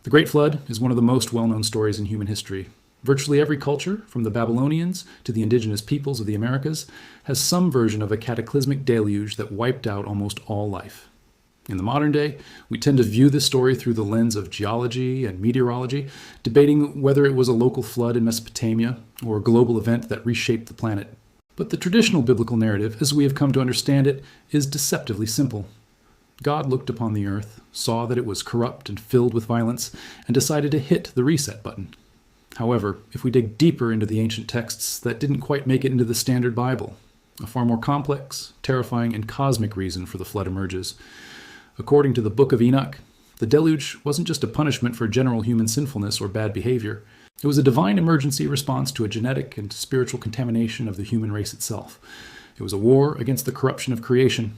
The Great Flood is one of the most well-known stories in human history. Virtually every culture, from the Babylonians to the indigenous peoples of the Americas, has some version of a cataclysmic deluge that wiped out almost all life. In the modern day, we tend to view this story through the lens of geology and meteorology, debating whether it was a local flood in Mesopotamia or a global event that reshaped the planet. But the traditional biblical narrative, as we have come to understand it, is deceptively simple. God looked upon the earth, saw that it was corrupt and filled with violence, and decided to hit the reset button. However, if we dig deeper into the ancient texts, that didn't quite make it into the standard Bible. A far more complex, terrifying, and cosmic reason for the flood emerges. According to the Book of Enoch, the deluge wasn't just a punishment for general human sinfulness or bad behavior. It was a divine emergency response to a genetic and spiritual contamination of the human race itself. It was a war against the corruption of creation.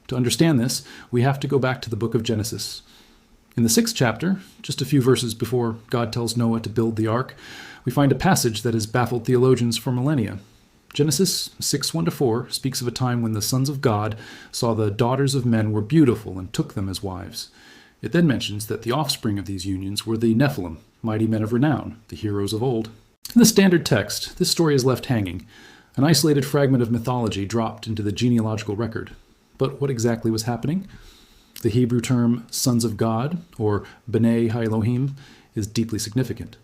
To understand this, we have to go back to the book of Genesis. In the 6th chapter, just a few verses before God tells Noah to build the ark, we find a passage that has baffled theologians for millennia. Genesis 6:1-4 speaks of a time when the sons of God saw the daughters of men were beautiful and took them as wives. It then mentions that the offspring of these unions were the Nephilim, mighty men of renown, the heroes of old. In the standard text, this story is left hanging, an isolated fragment of mythology dropped into the genealogical record. But what exactly was happening? The Hebrew term sons of God, or B'nai HaElohim, is deeply significant.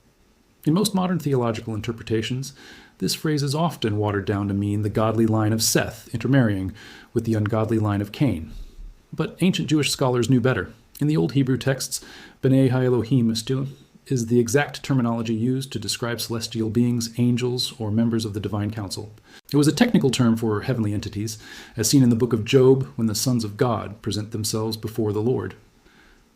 In most modern theological interpretations, this phrase is often watered down to mean the godly line of Seth intermarrying with the ungodly line of Cain. But ancient Jewish scholars knew better. In the Old Hebrew texts, B'nai HaElohim is the exact terminology used to describe celestial beings, angels, or members of the divine council. It was a technical term for heavenly entities, as seen in the book of Job when the sons of God present themselves before the Lord.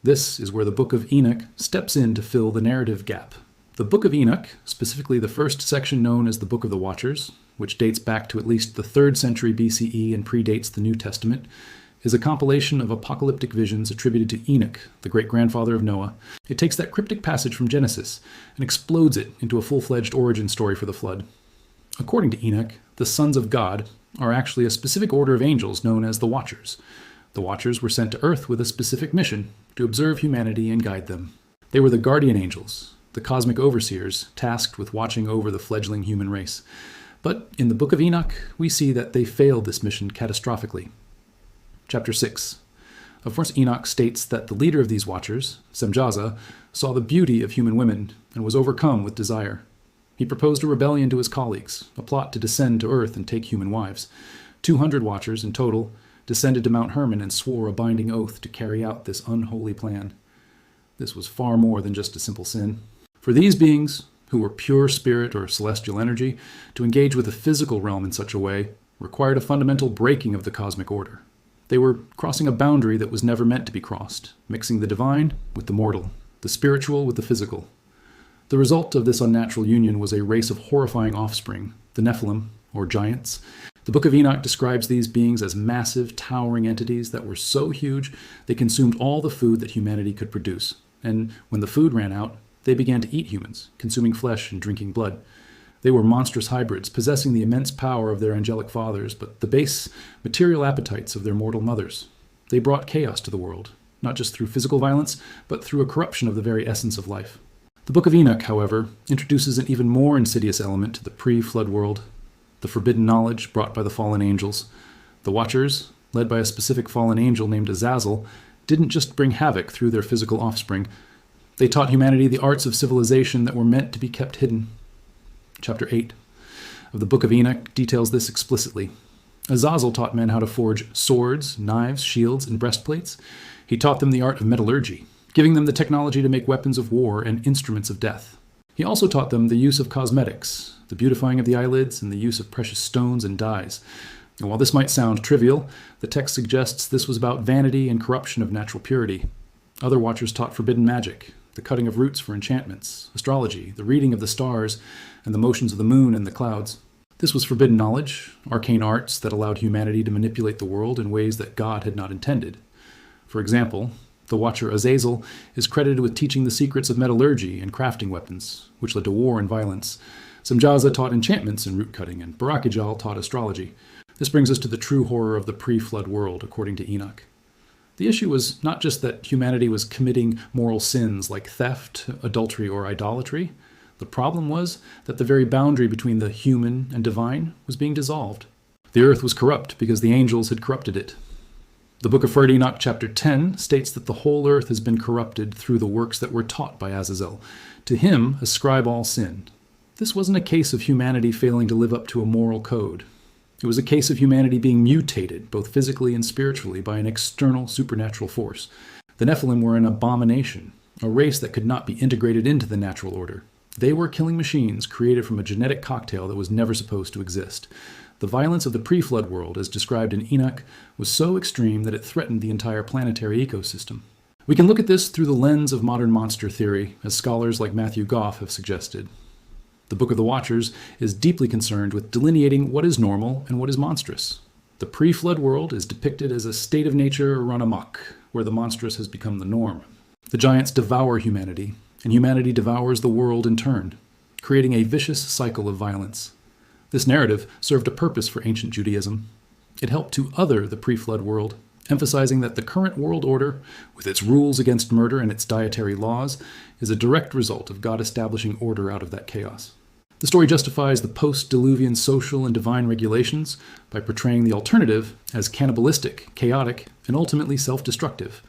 This is where the Book of Enoch steps in to fill the narrative gap. The Book of Enoch, specifically the first section known as the Book of the Watchers, which dates back to at least the 3rd century BCE and predates the New Testament, is a compilation of apocalyptic visions attributed to Enoch, the great-grandfather of Noah. It takes that cryptic passage from Genesis and explodes it into a full-fledged origin story for the flood. According to Enoch, the sons of God are actually a specific order of angels known as the Watchers. The Watchers were sent to earth with a specific mission, to observe humanity and guide them. They were the guardian angels, the cosmic overseers tasked with watching over the fledgling human race. But in the Book of Enoch, we see that they failed this mission catastrophically. Chapter 6. Of course, Enoch states that the leader of these watchers, Semjaza, saw the beauty of human women and was overcome with desire. He proposed a rebellion to his colleagues, a plot to descend to earth and take human wives. 200 watchers in total descended to Mount Hermon and swore a binding oath to carry out this unholy plan. This was far more than just a simple sin. For these beings, who were pure spirit or celestial energy, to engage with the physical realm in such a way required a fundamental breaking of the cosmic order. They were crossing a boundary that was never meant to be crossed, mixing the divine with the mortal, the spiritual with the physical. The result of this unnatural union was a race of horrifying offspring, the Nephilim, or giants. The Book of Enoch describes these beings as massive, towering entities that were so huge they consumed all the food that humanity could produce. And when the food ran out, they began to eat humans, consuming flesh and drinking blood. They were monstrous hybrids, possessing the immense power of their angelic fathers, but the base, material appetites of their mortal mothers. They brought chaos to the world, not just through physical violence, but through a corruption of the very essence of life. The Book of Enoch, however, introduces an even more insidious element to the pre-flood world, the forbidden knowledge brought by the fallen angels. The Watchers, led by a specific fallen angel named Azazel, didn't just bring havoc through their physical offspring. They taught humanity the arts of civilization that were meant to be kept hidden. Chapter 8 of the Book of Enoch details this explicitly. Azazel taught men how to forge swords, knives, shields, and breastplates. He taught them the art of metallurgy, giving them the technology to make weapons of war and instruments of death. He also taught them the use of cosmetics, the beautifying of the eyelids, and the use of precious stones and dyes. And while this might sound trivial, the text suggests this was about vanity and corruption of natural purity. Other Watchers taught forbidden magic, the cutting of roots for enchantments, astrology, the reading of the stars, and the motions of the moon and the clouds. This was forbidden knowledge, arcane arts that allowed humanity to manipulate the world in ways that God had not intended. For example, the Watcher Azazel is credited with teaching the secrets of metallurgy and crafting weapons, which led to war and violence. Semjaza taught enchantments and root cutting, and Barakijal taught astrology. This brings us to the true horror of the pre-flood world, according to Enoch. The issue was not just that humanity was committing moral sins like theft, adultery, or idolatry. The problem was that the very boundary between the human and divine was being dissolved. The earth was corrupt because the angels had corrupted it. The Book of Enoch, chapter 10, states that the whole earth has been corrupted through the works that were taught by Azazel. To him ascribe all sin. This wasn't a case of humanity failing to live up to a moral code. It was a case of humanity being mutated, both physically and spiritually, by an external supernatural force. The Nephilim were an abomination, a race that could not be integrated into the natural order. They were killing machines created from a genetic cocktail that was never supposed to exist. The violence of the pre-flood world, as described in Enoch, was so extreme that it threatened the entire planetary ecosystem. We can look at this through the lens of modern monster theory, as scholars like Matthew Goff have suggested. The Book of the Watchers is deeply concerned with delineating what is normal and what is monstrous. The pre-flood world is depicted as a state of nature run amok, where the monstrous has become the norm. The giants devour humanity, and humanity devours the world in turn, creating a vicious cycle of violence. This narrative served a purpose for ancient Judaism. It helped to other the pre-flood world, emphasizing that the current world order, with its rules against murder and its dietary laws, is a direct result of God establishing order out of that chaos. The story justifies the post-Diluvian social and divine regulations by portraying the alternative as cannibalistic, chaotic, and ultimately self-destructive.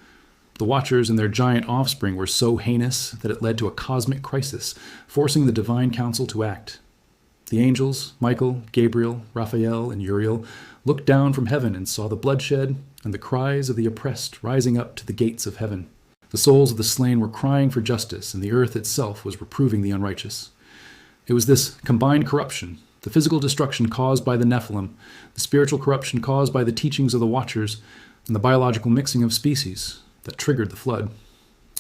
The Watchers and their giant offspring were so heinous that it led to a cosmic crisis, forcing the divine council to act. The angels, Michael, Gabriel, Raphael, and Uriel, looked down from heaven and saw the bloodshed and the cries of the oppressed rising up to the gates of heaven. The souls of the slain were crying for justice, and the earth itself was reproving the unrighteous. It was this combined corruption, the physical destruction caused by the Nephilim, the spiritual corruption caused by the teachings of the Watchers, and the biological mixing of species that triggered the flood.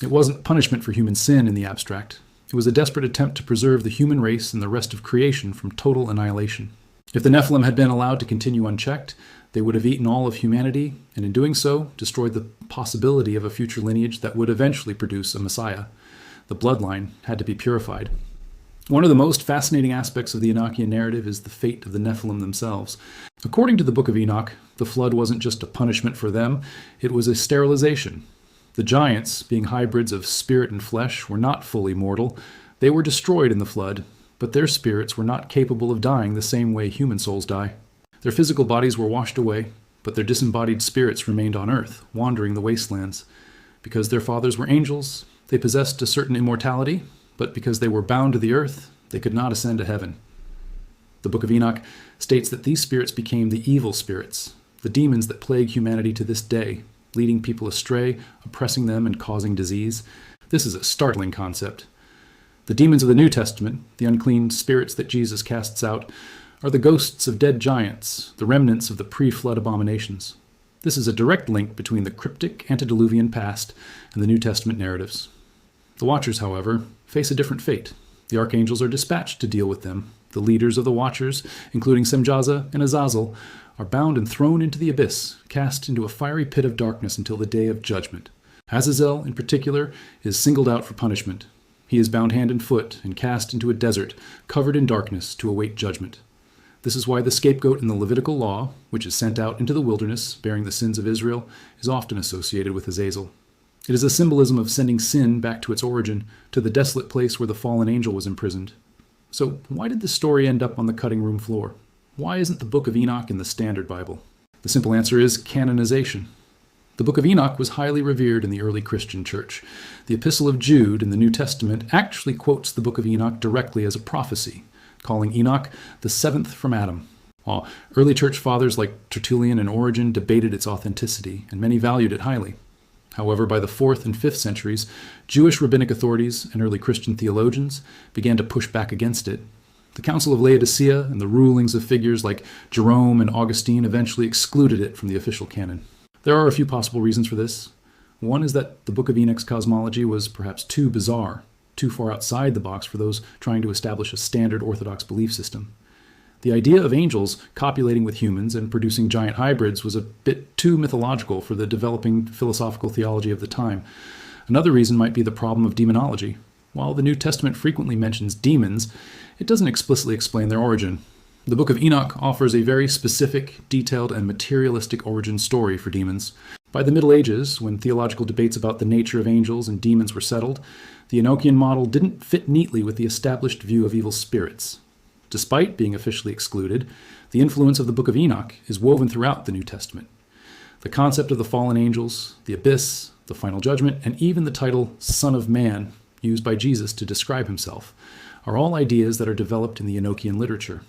It wasn't punishment for human sin in the abstract. It was a desperate attempt to preserve the human race and the rest of creation from total annihilation. If the Nephilim had been allowed to continue unchecked, they would have eaten all of humanity, and in doing so, destroyed the possibility of a future lineage that would eventually produce a Messiah. The bloodline had to be purified. One of the most fascinating aspects of the Enochian narrative is the fate of the Nephilim themselves. According to the Book of Enoch, the flood wasn't just a punishment for them, it was a sterilization. The giants, being hybrids of spirit and flesh, were not fully mortal. They were destroyed in the flood, but their spirits were not capable of dying the same way human souls die. Their physical bodies were washed away, but their disembodied spirits remained on earth, wandering the wastelands. Because their fathers were angels, they possessed a certain immortality, but because they were bound to the earth, they could not ascend to heaven. The Book of Enoch states that these spirits became the evil spirits, the demons that plague humanity to this day, leading people astray, oppressing them, and causing disease. This is a startling concept. The demons of the New Testament, the unclean spirits that Jesus casts out, are the ghosts of dead giants, the remnants of the pre-flood abominations. This is a direct link between the cryptic antediluvian past and the New Testament narratives. The Watchers, however, face a different fate. The archangels are dispatched to deal with them. The leaders of the Watchers, including Semjaza and Azazel, are bound and thrown into the abyss, cast into a fiery pit of darkness until the day of judgment. Azazel, in particular, is singled out for punishment. He is bound hand and foot and cast into a desert, covered in darkness, to await judgment. This is why the scapegoat in the Levitical law, which is sent out into the wilderness, bearing the sins of Israel, is often associated with Azazel. It is a symbolism of sending sin back to its origin, to the desolate place where the fallen angel was imprisoned. So why did this story end up on the cutting room floor? Why isn't the Book of Enoch in the Standard Bible? The simple answer is canonization. The Book of Enoch was highly revered in the early Christian church. The Epistle of Jude in the New Testament actually quotes the Book of Enoch directly as a prophecy, calling Enoch the seventh from Adam. While early church fathers like Tertullian and Origen debated its authenticity, and many valued it highly. However, by the 4th and 5th centuries, Jewish rabbinic authorities and early Christian theologians began to push back against it. The Council of Laodicea and the rulings of figures like Jerome and Augustine eventually excluded it from the official canon. There are a few possible reasons for this. One is that the Book of Enoch's cosmology was perhaps too bizarre, too far outside the box for those trying to establish a standard Orthodox belief system. The idea of angels copulating with humans and producing giant hybrids was a bit too mythological for the developing philosophical theology of the time. Another reason might be the problem of demonology. While the New Testament frequently mentions demons, it doesn't explicitly explain their origin. The Book of Enoch offers a very specific, detailed, and materialistic origin story for demons. By the Middle Ages, when theological debates about the nature of angels and demons were settled, the Enochian model didn't fit neatly with the established view of evil spirits. Despite being officially excluded, the influence of the Book of Enoch is woven throughout the New Testament. The concept of the fallen angels, the abyss, the final judgment, and even the title Son of Man, used by Jesus to describe himself, are all ideas that are developed in the Enochian literature.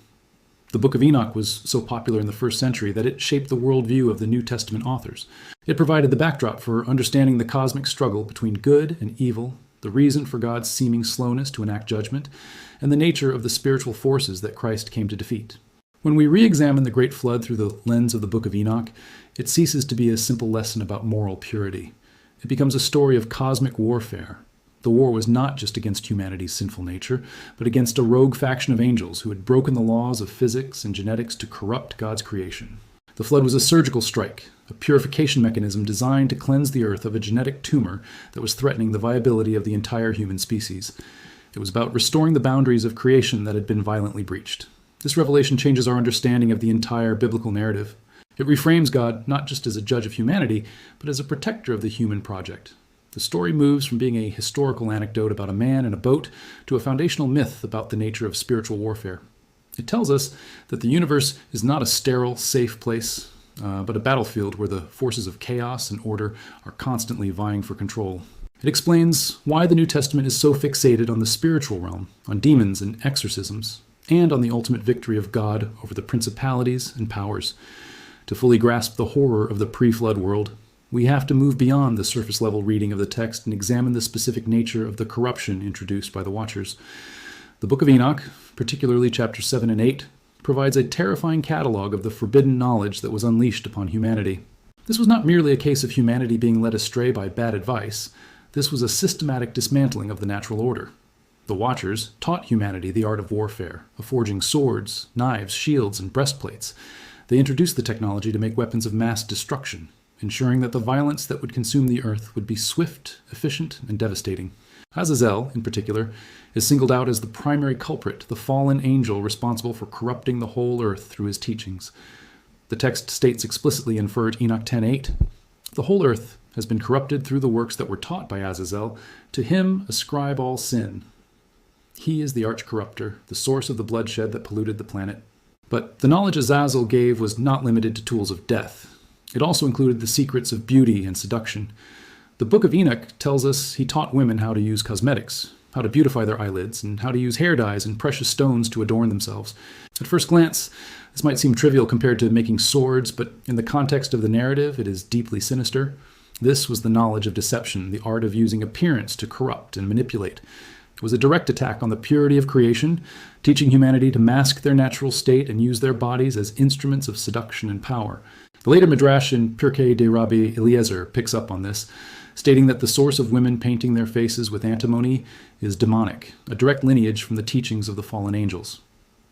The Book of Enoch was so popular in the first century that it shaped the worldview of the New Testament authors. It provided the backdrop for understanding the cosmic struggle between good and evil, the reason for God's seeming slowness to enact judgment, and the nature of the spiritual forces that Christ came to defeat. When we re-examine the Great Flood through the lens of the Book of Enoch, it ceases to be a simple lesson about moral purity. It becomes a story of cosmic warfare. The war was not just against humanity's sinful nature, but against a rogue faction of angels who had broken the laws of physics and genetics to corrupt God's creation. The flood was a surgical strike, a purification mechanism designed to cleanse the earth of a genetic tumor that was threatening the viability of the entire human species. It was about restoring the boundaries of creation that had been violently breached. This revelation changes our understanding of the entire biblical narrative. It reframes God not just as a judge of humanity, but as a protector of the human project. The story moves from being a historical anecdote about a man in a boat to a foundational myth about the nature of spiritual warfare. It tells us that the universe is not a sterile, safe place, but a battlefield where the forces of chaos and order are constantly vying for control. It explains why the New Testament is so fixated on the spiritual realm, on demons and exorcisms, and on the ultimate victory of God over the principalities and powers. To fully grasp the horror of the pre-flood world, we have to move beyond the surface-level reading of the text and examine the specific nature of the corruption introduced by the Watchers. The Book of Enoch, particularly chapters 7 and 8, provides a terrifying catalog of the forbidden knowledge that was unleashed upon humanity. This was not merely a case of humanity being led astray by bad advice. This was a systematic dismantling of the natural order. The Watchers taught humanity the art of warfare, of forging swords, knives, shields, and breastplates. They introduced the technology to make weapons of mass destruction, ensuring that the violence that would consume the earth would be swift, efficient, and devastating. Azazel, in particular, is singled out as the primary culprit, the fallen angel responsible for corrupting the whole earth through his teachings. The text states explicitly in 1 Enoch 10:8, "The whole earth has been corrupted through the works that were taught by Azazel. To him ascribe all sin. He is the arch-corrupter, the source of the bloodshed that polluted the planet." But the knowledge Azazel gave was not limited to tools of death. It also included the secrets of beauty and seduction. The Book of Enoch tells us he taught women how to use cosmetics, how to beautify their eyelids, and how to use hair dyes and precious stones to adorn themselves. At first glance, this might seem trivial compared to making swords, but in the context of the narrative, it is deeply sinister. This was the knowledge of deception, the art of using appearance to corrupt and manipulate. It was a direct attack on the purity of creation, teaching humanity to mask their natural state and use their bodies as instruments of seduction and power. The later Midrash in Pirkei de Rabbi Eliezer picks up on this, stating that the source of women painting their faces with antimony is demonic, a direct lineage from the teachings of the fallen angels.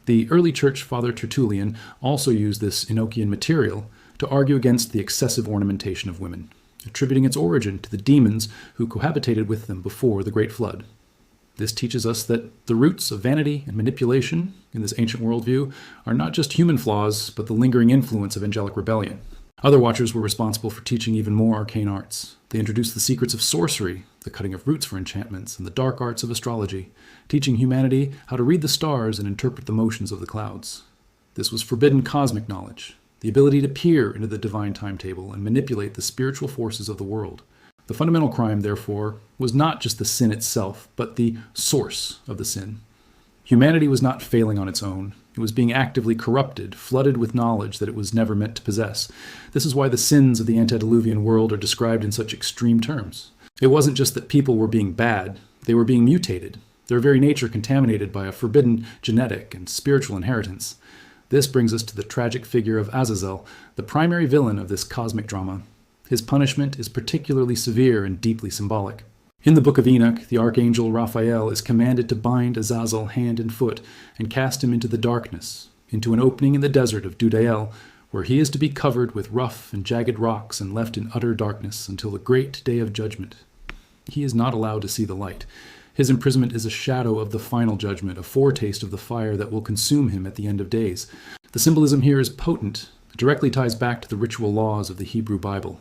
The early church father Tertullian also used this Enochian material to argue against the excessive ornamentation of women, attributing its origin to the demons who cohabitated with them before the Great Flood. This teaches us that the roots of vanity and manipulation in this ancient worldview are not just human flaws, but the lingering influence of angelic rebellion. Other Watchers were responsible for teaching even more arcane arts. They introduced the secrets of sorcery, the cutting of roots for enchantments, and the dark arts of astrology, teaching humanity how to read the stars and interpret the motions of the clouds. This was forbidden cosmic knowledge, the ability to peer into the divine timetable and manipulate the spiritual forces of the world. The fundamental crime, therefore, was not just the sin itself, but the source of the sin. Humanity was not failing on its own. It was being actively corrupted, flooded with knowledge that it was never meant to possess. This is why the sins of the antediluvian world are described in such extreme terms. It wasn't just that people were being bad, they were being mutated, their very nature contaminated by a forbidden genetic and spiritual inheritance. This brings us to the tragic figure of Azazel, the primary villain of this cosmic drama. His punishment is particularly severe and deeply symbolic. In the Book of Enoch, the archangel Raphael is commanded to bind Azazel hand and foot and cast him into the darkness, into an opening in the desert of Dudael, where he is to be covered with rough and jagged rocks and left in utter darkness until the great day of judgment. He is not allowed to see the light. His imprisonment is a shadow of the final judgment, a foretaste of the fire that will consume him at the end of days. The symbolism here is potent. It directly ties back to the ritual laws of the Hebrew Bible.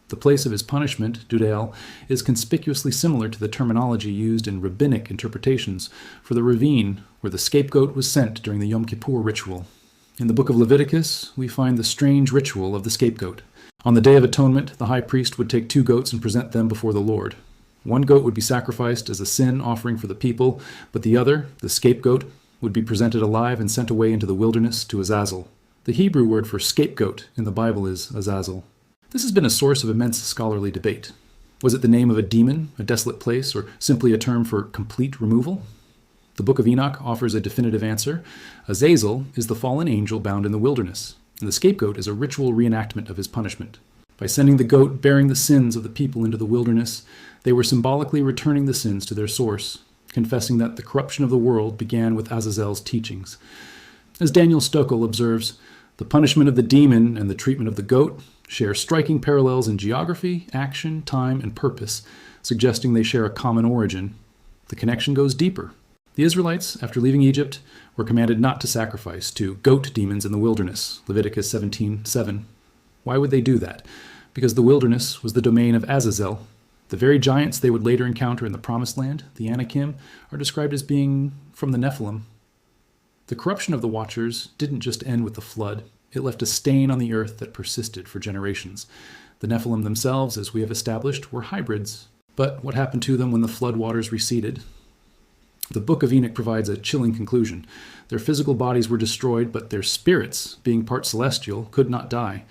The place of his punishment, Dudel, is conspicuously similar to the terminology used in rabbinic interpretations for the ravine where the scapegoat was sent during the Yom Kippur ritual. In the book of Leviticus, we find the strange ritual of the scapegoat. On the Day of Atonement, the high priest would take 2 goats and present them before the Lord. One goat would be sacrificed as a sin offering for the people, but the other, the scapegoat, would be presented alive and sent away into the wilderness to Azazel. The Hebrew word for scapegoat in the Bible is Azazel. This has been a source of immense scholarly debate. Was it the name of a demon, a desolate place, or simply a term for complete removal? The Book of Enoch offers a definitive answer. Azazel is the fallen angel bound in the wilderness, and the scapegoat is a ritual reenactment of his punishment. By sending the goat bearing the sins of the people into the wilderness, they were symbolically returning the sins to their source, confessing that the corruption of the world began with Azazel's teachings. As Daniel Stokel observes, the punishment of the demon and the treatment of the goat share striking parallels in geography, action, time, and purpose, suggesting they share a common origin. The connection goes deeper. The Israelites, after leaving Egypt, were commanded not to sacrifice to goat demons in the wilderness, Leviticus 17:7. Why would they do that? Because the wilderness was the domain of Azazel. The very giants they would later encounter in the Promised Land, the Anakim, are described as being from the Nephilim. The corruption of the Watchers didn't just end with the flood. It left a stain on the earth that persisted for generations. The Nephilim themselves, as we have established, were hybrids. But what happened to them when the flood waters receded? The Book of Enoch provides a chilling conclusion. Their physical bodies were destroyed, but their spirits, being part celestial, could not die.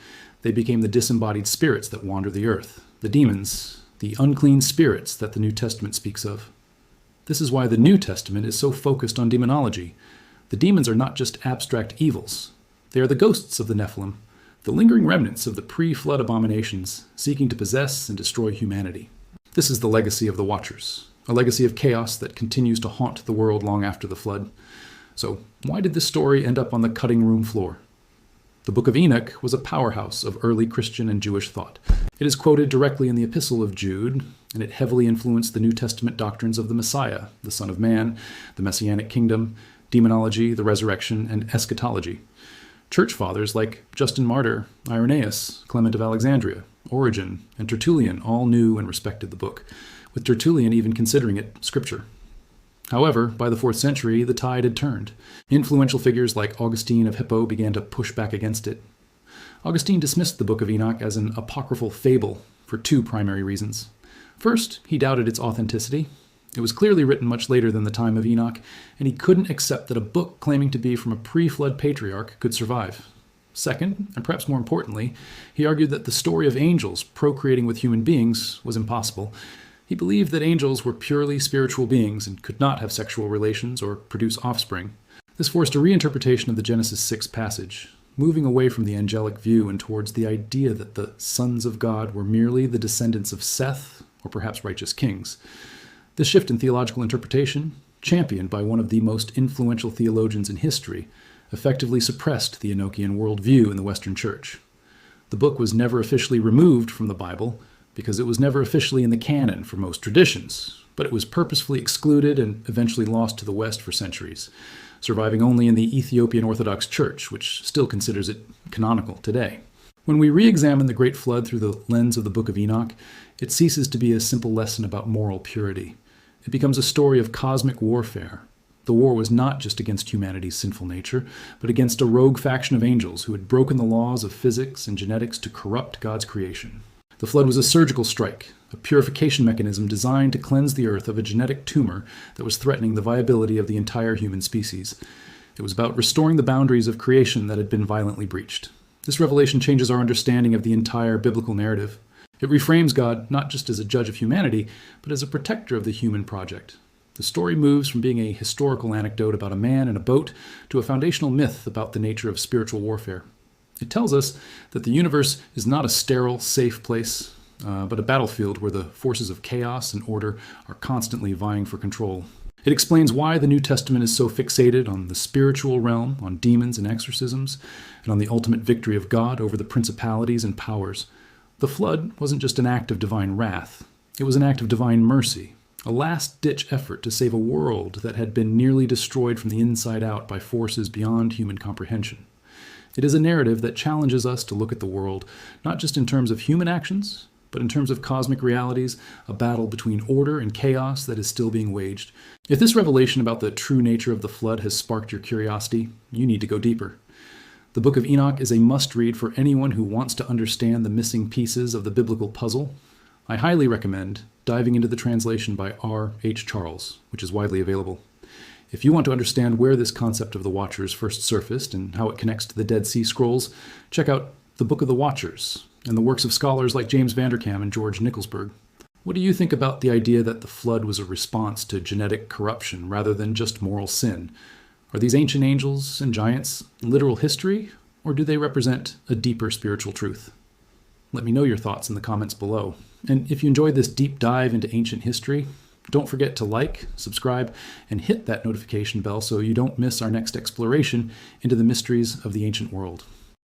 They became the disembodied spirits that wander the earth, the demons, the unclean spirits that the New Testament speaks of. This is why the New Testament is so focused on demonology. The demons are not just abstract evils. They are the ghosts of the Nephilim, the lingering remnants of the pre-flood abominations seeking to possess and destroy humanity. This is the legacy of the Watchers, a legacy of chaos that continues to haunt the world long after the flood. So, why did this story end up on the cutting room floor? The Book of Enoch was a powerhouse of early Christian and Jewish thought. It is quoted directly in the Epistle of Jude, and it heavily influenced the New Testament doctrines of the Messiah, the Son of Man, the Messianic Kingdom, demonology, the resurrection, and eschatology. Church fathers like Justin Martyr, Irenaeus, Clement of Alexandria, Origen, and Tertullian all knew and respected the book, with Tertullian even considering it scripture. However, by the 4th century, the tide had turned. Influential figures like Augustine of Hippo began to push back against it. Augustine dismissed the Book of Enoch as an apocryphal fable for 2 primary reasons. First, he doubted its authenticity. It was clearly written much later than the time of Enoch, and he couldn't accept that a book claiming to be from a pre-flood patriarch could survive. Second, and perhaps more importantly, he argued that the story of angels procreating with human beings was impossible. He believed that angels were purely spiritual beings and could not have sexual relations or produce offspring. This forced a reinterpretation of the Genesis 6 passage, moving away from the angelic view and towards the idea that the sons of God were merely the descendants of Seth, or perhaps righteous kings. This shift in theological interpretation, championed by one of the most influential theologians in history, effectively suppressed the Enochian worldview in the Western Church. The book was never officially removed from the Bible because it was never officially in the canon for most traditions, but it was purposefully excluded and eventually lost to the West for centuries, surviving only in the Ethiopian Orthodox Church, which still considers it canonical today. When we re-examine the Great Flood through the lens of the Book of Enoch, it ceases to be a simple lesson about moral purity. It becomes a story of cosmic warfare. The war was not just against humanity's sinful nature, but against a rogue faction of angels who had broken the laws of physics and genetics to corrupt God's creation. The flood was a surgical strike, a purification mechanism designed to cleanse the earth of a genetic tumor that was threatening the viability of the entire human species. It was about restoring the boundaries of creation that had been violently breached. This revelation changes our understanding of the entire biblical narrative. It reframes God not just as a judge of humanity, but as a protector of the human project. The story moves from being a historical anecdote about a man in a boat to a foundational myth about the nature of spiritual warfare. It tells us that the universe is not a sterile, safe place, but a battlefield where the forces of chaos and order are constantly vying for control. It explains why the New Testament is so fixated on the spiritual realm, on demons and exorcisms, and on the ultimate victory of God over the principalities and powers. The flood wasn't just an act of divine wrath. It was an act of divine mercy, a last-ditch effort to save a world that had been nearly destroyed from the inside out by forces beyond human comprehension. It is a narrative that challenges us to look at the world not just in terms of human actions, but in terms of cosmic realities, a battle between order and chaos that is still being waged. If this revelation about the true nature of the flood has sparked your curiosity, you need to go deeper. The Book of Enoch is a must-read for anyone who wants to understand the missing pieces of the biblical puzzle. I highly recommend diving into the translation by R. H. Charles, which is widely available. If you want to understand where this concept of the Watchers first surfaced and how it connects to the Dead Sea Scrolls, check out the Book of the Watchers and the works of scholars like James Vanderkam and George Nicholsburg. What do you think about the idea that the flood was a response to genetic corruption rather than just moral sin? Are these ancient angels and giants literal history, or do they represent a deeper spiritual truth? Let me know your thoughts in the comments below. And if you enjoyed this deep dive into ancient history, don't forget to like, subscribe, and hit that notification bell so you don't miss our next exploration into the mysteries of the ancient world.